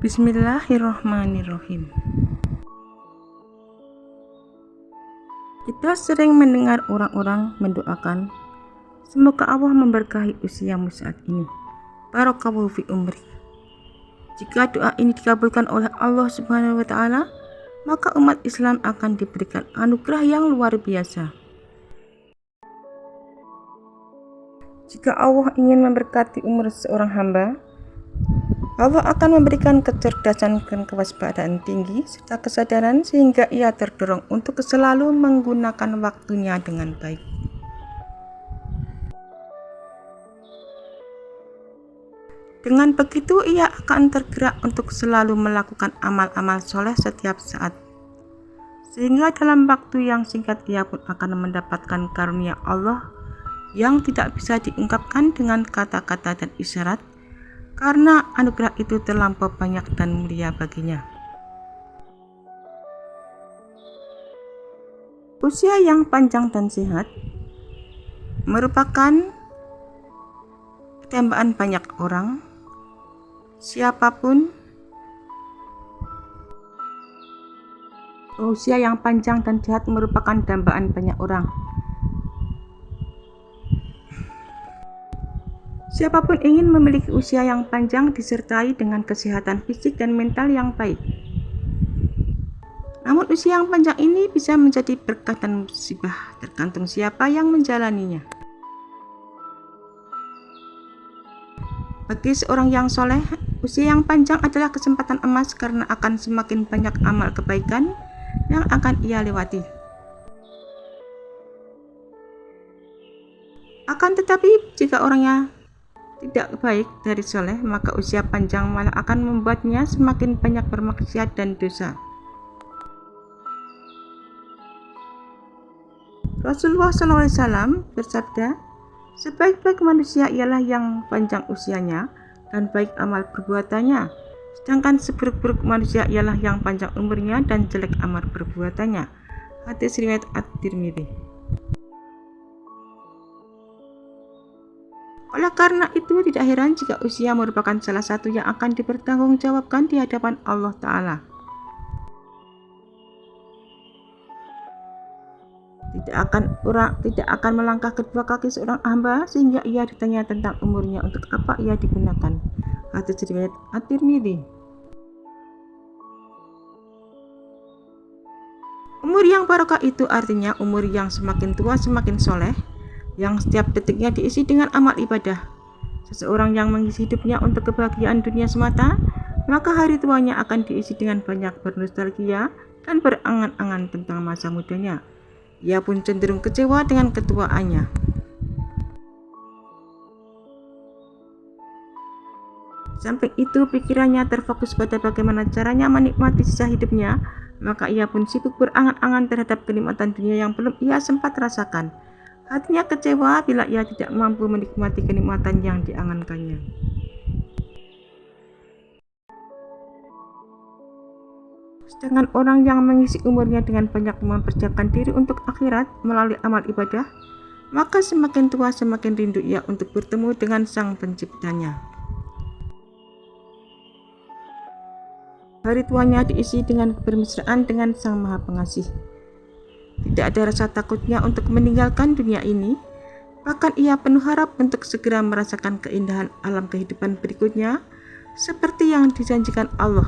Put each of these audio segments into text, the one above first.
Bismillahirrahmanirrahim. Kita sering mendengar orang-orang mendoakan, semoga Allah memberkahi usiamu saat ini. Barakallahu fi umri. Jika doa ini dikabulkan oleh Allah Subhanahu wa taala, maka umat Islam akan diberikan anugerah yang luar biasa. Jika Allah ingin memberkati umur seorang hamba, Allah akan memberikan kecerdasan dan kewaspadaan tinggi serta kesadaran sehingga ia terdorong untuk selalu menggunakan waktunya dengan baik. Dengan begitu ia akan tergerak untuk selalu melakukan amal-amal soleh setiap saat. Sehingga dalam waktu yang singkat ia pun akan mendapatkan karunia Allah yang tidak bisa diungkapkan dengan kata-kata dan isyarat, karena anugerah itu terlampau banyak dan mulia baginya. Usia yang panjang dan sehat merupakan dambaan banyak orang, siapapun. Usia yang panjang dan sehat merupakan dambaan banyak orang. Siapapun ingin memiliki usia yang panjang disertai dengan kesehatan fisik dan mental yang baik. Namun usia yang panjang ini bisa menjadi berkah dan musibah tergantung siapa yang menjalaninya. Bagi seorang yang soleh, usia yang panjang adalah kesempatan emas karena akan semakin banyak amal kebaikan yang akan ia lewati. Akan tetapi jika orangnya tidak baik dari soleh, maka usia panjang malah akan membuatnya semakin banyak bermaksiat dan dosa. Rasulullah SAW bersabda, sebaik-baik manusia ialah yang panjang usianya dan baik amal perbuatannya, sedangkan seburuk-buruk manusia ialah yang panjang umurnya dan jelek amal perbuatannya. Hadis riwayat At-Tirmidzi. Oleh karena itu, tidak heran jika usia merupakan salah satu yang akan dipertanggungjawabkan di hadapan Allah Ta'ala. Tidak akan melangkah kedua kaki seorang hamba sehingga ia ditanya tentang umurnya untuk apa ia digunakan. Hadis riwayat At-Tirmidzi. Umur yang barokah itu artinya umur yang semakin tua semakin soleh, yang setiap detiknya diisi dengan amal ibadah. Seseorang yang mengisi hidupnya untuk kebahagiaan dunia semata, maka hari tuanya akan diisi dengan banyak bernostalgia dan berangan-angan tentang masa mudanya. Ia pun cenderung kecewa dengan ketuaannya. Samping itu, pikirannya terfokus pada bagaimana caranya menikmati sisa hidupnya, maka ia pun sibuk berangan-angan terhadap kenikmatan dunia yang belum ia sempat rasakan. Hatinya kecewa bila ia tidak mampu menikmati kenikmatan yang diangankannya. Sedangkan orang yang mengisi umurnya dengan banyak mempersiapkan diri untuk akhirat melalui amal ibadah, maka semakin tua semakin rindu ia untuk bertemu dengan Sang Penciptanya. Hari tuanya diisi dengan kebermesraan dengan Sang Maha Pengasih. Tidak ada rasa takutnya untuk meninggalkan dunia ini, bahkan ia penuh harap untuk segera merasakan keindahan alam kehidupan berikutnya seperti yang dijanjikan Allah.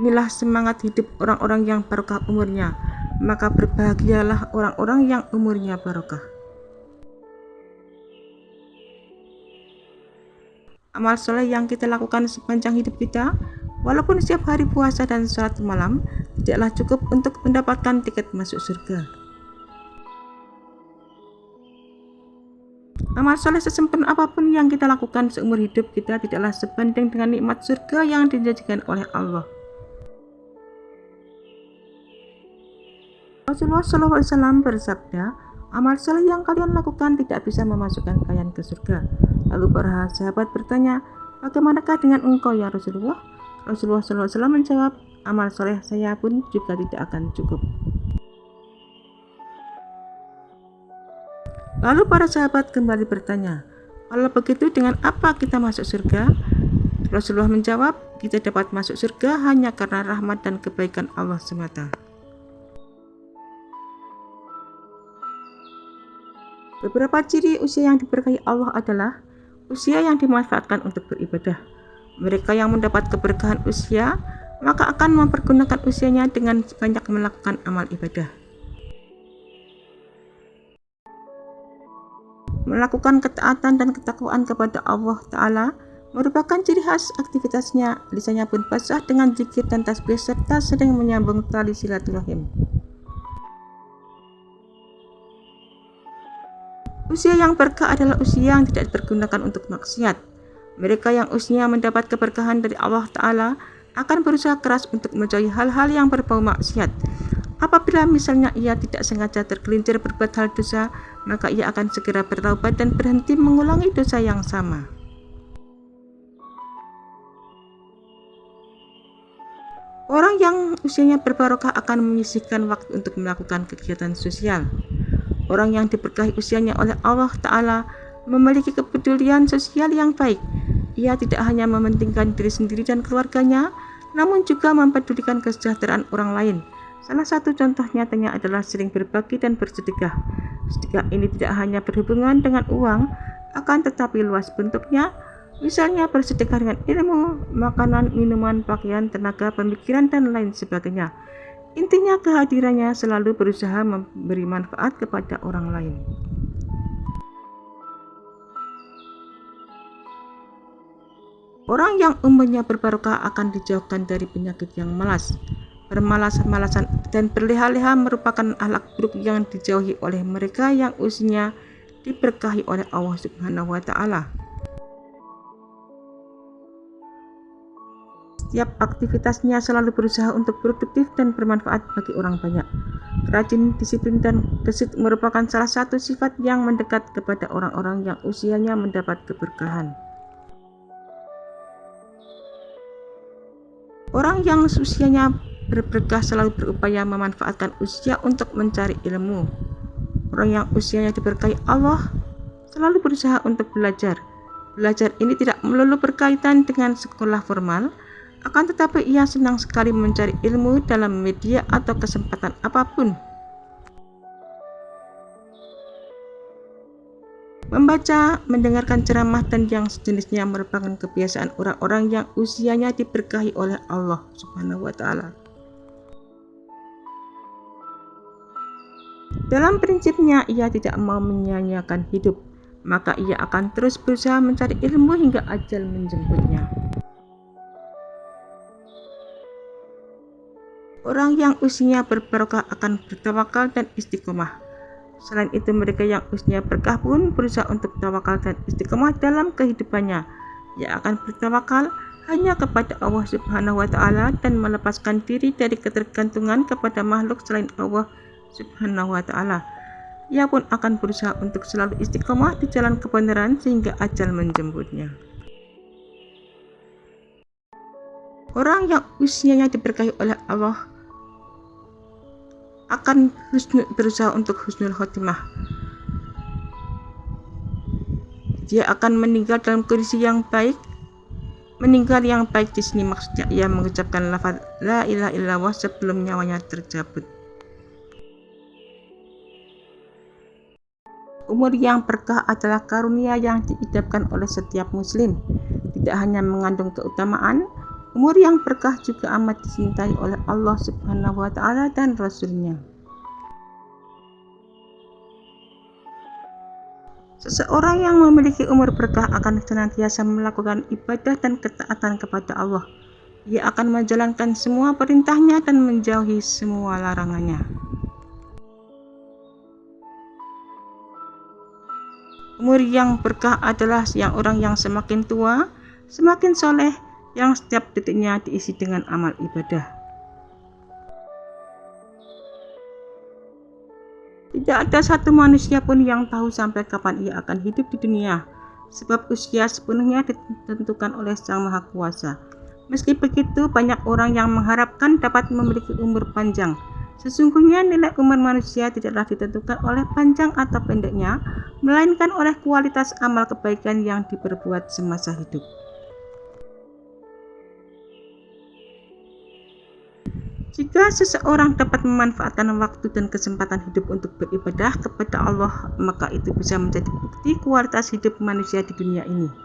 Inilah semangat hidup orang-orang yang barokah umurnya, maka berbahagialah orang-orang yang umurnya barokah. Amal soleh yang kita lakukan sepanjang hidup kita, walaupun setiap hari puasa dan sholat malam, tidaklah cukup untuk mendapatkan tiket masuk surga. Amal soleh sesempurna apapun yang kita lakukan seumur hidup kita tidaklah sebanding dengan nikmat surga yang dijanjikan oleh Allah. Rasulullah SAW bersabda, amal soleh yang kalian lakukan tidak bisa memasukkan kalian ke surga. Lalu para sahabat bertanya, bagaimanakah dengan engkau ya Rasulullah? Rasulullah SAW menjawab, amal soleh saya pun juga tidak akan cukup. Lalu para sahabat kembali bertanya, Kalau begitu, dengan apa kita masuk surga? Rasulullah menjawab, kita dapat masuk surga hanya karena rahmat dan kebaikan Allah semata. Beberapa ciri usia yang diberkahi Allah adalah usia yang dimanfaatkan untuk beribadah. Mereka yang mendapat keberkahan usia, maka akan mempergunakan usianya dengan banyak melakukan amal ibadah. Melakukan ketaatan dan ketakwaan kepada Allah Ta'ala merupakan ciri khas aktivitasnya. Lisannya pun basah dengan zikir dan tasbih serta sering menyambung tali silaturahim. Usia yang berkah adalah usia yang tidak dipergunakan untuk maksiat. Mereka yang usianya mendapat keberkahan dari Allah Ta'ala akan berusaha keras untuk menjauhi hal-hal yang berbau maksiat. Apabila misalnya ia tidak sengaja tergelincir berbuat hal dosa, maka ia akan segera bertaubat dan berhenti mengulangi dosa yang sama. Orang yang usianya berbarokah akan menyisihkan waktu untuk melakukan kegiatan sosial. Orang yang diberkahi usianya oleh Allah Ta'ala memiliki kepedulian sosial yang baik. Ia tidak hanya mementingkan diri sendiri dan keluarganya, namun juga mempedulikan kesejahteraan orang lain. Salah satu contoh nyatanya adalah sering berbagi dan bersedekah. Sedekah ini tidak hanya berhubungan dengan uang, akan tetapi luas bentuknya, misalnya bersedekah dengan ilmu, makanan, minuman, pakaian, tenaga, pemikiran, dan lain sebagainya. Intinya kehadirannya selalu berusaha memberi manfaat kepada orang lain. Orang yang umurnya berbarokah akan dijauhkan dari penyakit yang malas. Bermalas-malasan dan berleha-leha merupakan akhlak buruk yang dijauhi oleh mereka yang usianya diberkahi oleh Allah Subhanahu wa Ta'ala. Setiap aktivitasnya selalu berusaha untuk produktif dan bermanfaat bagi orang banyak. Rajin, disiplin, dan gesit merupakan salah satu sifat yang mendekat kepada orang-orang yang usianya mendapat keberkahan. Orang yang usianya berberkah selalu berupaya memanfaatkan usia untuk mencari ilmu. Orang yang usianya diberkahi Allah selalu berusaha untuk belajar. Belajar ini tidak melulu berkaitan dengan sekolah formal, akan tetapi ia senang sekali mencari ilmu dalam media atau kesempatan apapun. Membaca, mendengarkan ceramah, dan yang sejenisnya merupakan kebiasaan orang-orang yang usianya diberkahi oleh Allah Subhanahu wa Ta'ala. Dalam prinsipnya, ia tidak mau menyia-nyiakan hidup, maka ia akan terus berusaha mencari ilmu hingga ajal menjemputnya. Orang yang usianya berbarokah akan bertawakal dan istiqomah. Selain itu, mereka yang usianya berkah pun berusaha untuk tawakal dan istiqomah dalam kehidupannya. Ia akan bertawakal hanya kepada Allah Subhanahu wa Ta'ala dan melepaskan diri dari ketergantungan kepada makhluk selain Allah Subhanahu wa Ta'ala. Ia pun akan berusaha untuk selalu istiqomah di jalan kebenaran sehingga ajal menjemputnya. Orang yang usianya diberkahi oleh Allah akan berusaha untuk husnul khotimah. Dia akan meninggal dalam kondisi yang baik. Meninggal yang baik di sini maksudnya ia mengucapkan lafaz la ilaha illallah sebelum nyawanya tercabut. Umur yang berkah adalah karunia yang diidapkan oleh setiap muslim. Tidak hanya mengandung keutamaan, umur yang berkah juga amat dicintai oleh Allah Subhanahu wa Ta'ala dan Rasul-Nya. Seseorang yang memiliki umur berkah akan senantiasa melakukan ibadah dan ketaatan kepada Allah. Ia akan menjalankan semua perintahnya dan menjauhi semua larangannya. Umur yang berkah adalah yang orang yang semakin tua, semakin soleh, yang setiap detiknya diisi dengan amal ibadah. Tidak ada satu manusia pun yang tahu sampai kapan ia akan hidup di dunia, sebab usia sepenuhnya ditentukan oleh Sang Maha Kuasa. Meski begitu, banyak orang yang mengharapkan dapat memiliki umur panjang. Sesungguhnya nilai umur manusia tidaklah ditentukan oleh panjang atau pendeknya, melainkan oleh kualitas amal kebaikan yang diperbuat semasa hidup. Jika seseorang dapat memanfaatkan waktu dan kesempatan hidup untuk beribadah kepada Allah, maka itu bisa menjadi bukti kualitas hidup manusia di dunia ini.